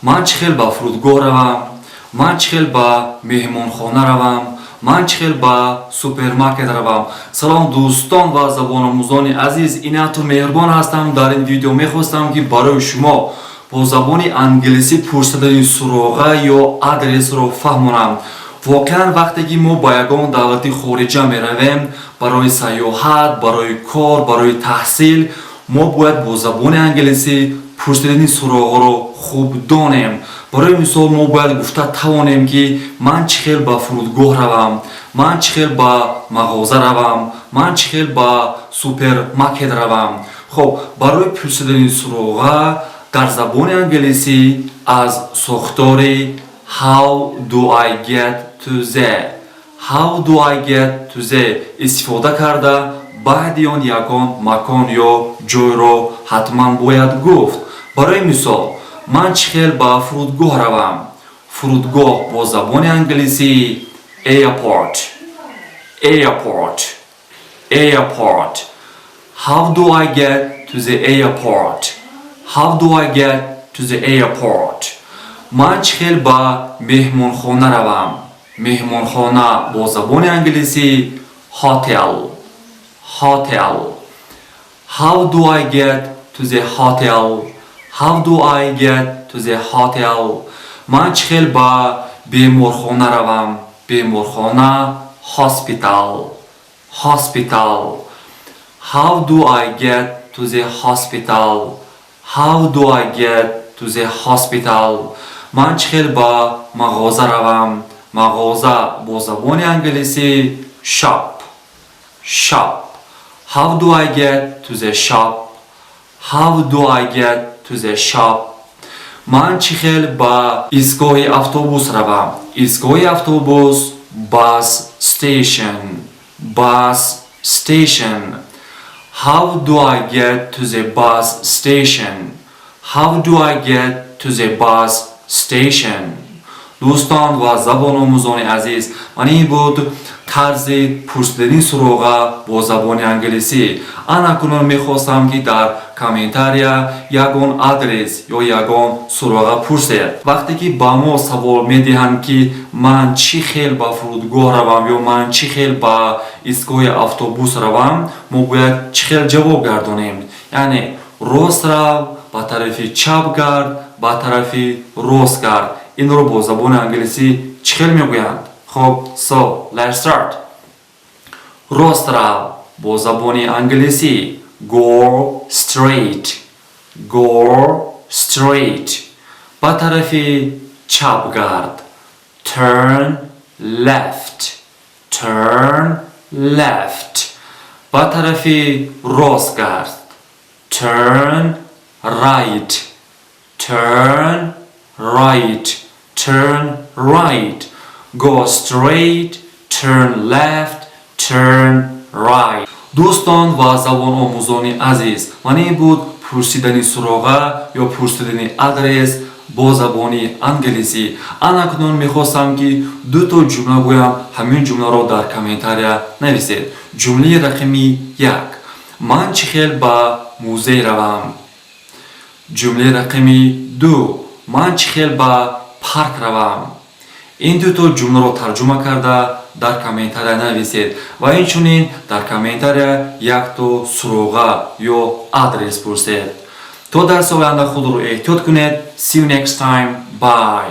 ман чӣ хел ба фурудгоҳ равам, ман чӣ хел ба меҳмонхона равам, ман чӣ хел ба супермаркет равам. Салом дӯстон ва забономӯзони азиз, инату меҳрубон ҳастам. Дар ин видео мехостам ки барои шумо бо забони англисӣ пурсидани суроға ё адресро фаҳмонам. воқеан вақте ки мо ба ягон давлати хориҷа меравем барои сайёҳат, барои кор, барои таҳсил, мо бояд бо забони англисӣ пурсидани суроғаро хуб донем. барои мисол мо бояд гуфта тавонем ки ман чӣ хел ба фурудгоҳ равам, ман чӣ хел ба мағоза равам, ман чӣ хел ба супермаркет равам. хоб барои пурсидани суроға дар забони англисӣ аз сохтори how do I get to there, how do I get to there истифода карда баъди он ягон макон ё ҷойро ҳатман бояд гуфт. барои мисол ман чӣ хел ба фурудгоҳ равам. фурудгоҳ бо забони англисӣ airport, airport, airport. How do I get to the airport? How do I get to the airport? ман чӣ хел ба меҳмонхона равам. меҳмонхона бо забони англисӣ hotel, hotel. How do I get to the hotel? How do I get to the hotel? ман чӣ хел ба беморхона равам. беморхона hospital, hospital. How do I get to the hospital? How do I get to the hospital? ман чӣ хел ба мағоза равам. мағоза бо забони англисӣ shop, shop. How do I get to the shop? How do I get to the shop? ман чӣ хел ба истгоҳи автобус равам. истгоҳи автобус bus station, bus station. How do I get to the bus station? How do I get to the bus station? дӯстон ва забономӯзони азиз, ман ин буд тарзи пурсидани суроға бо забони англисӣ. анакунун мехостам ки дар каментария ягон адрес ё ягон суроға пурсед. вақте ки ба мо савол медиҳанд ки ман чӣ хел ба фурудгоҳ равам ё ман чӣ хел ба истгоҳи автобус равам, мо бояд чӣ хел ҷавоб гардонем. яъне рост рав, ба тарафи чап гард, ба тарафи рост гард. инро бо забони англисӣ чӣ хел мегӯянд? хоб so let's start. рост рав бо забони англисӣ go straight, go straight. ба тарафи чап гард turn left, turn left. ба тарафи рост гард turn right, turn right, turn right. go straight, turn left, turn right. дӯстон ва забономӯзони азиз, ман ин буд пурсидани суроға ё пурсидани адрес бо забони англисӣ. анакунун мехостам ки дуто ҷумла гӯям. ҳамин ҷумларо дар комментария нависед. ҷумлаи рақами 1. ман чӣ хел ба музей равам. ҷумлаи рақами 2. ман чӣ хел ба парк равам. ин дуто ҷумларо тарҷума карда дар комментария нависед ва инчунин дар комментария якто суроға ё адрес пурсед. то дарси оянда худро эҳтиёт кунед. See you next time. Bye.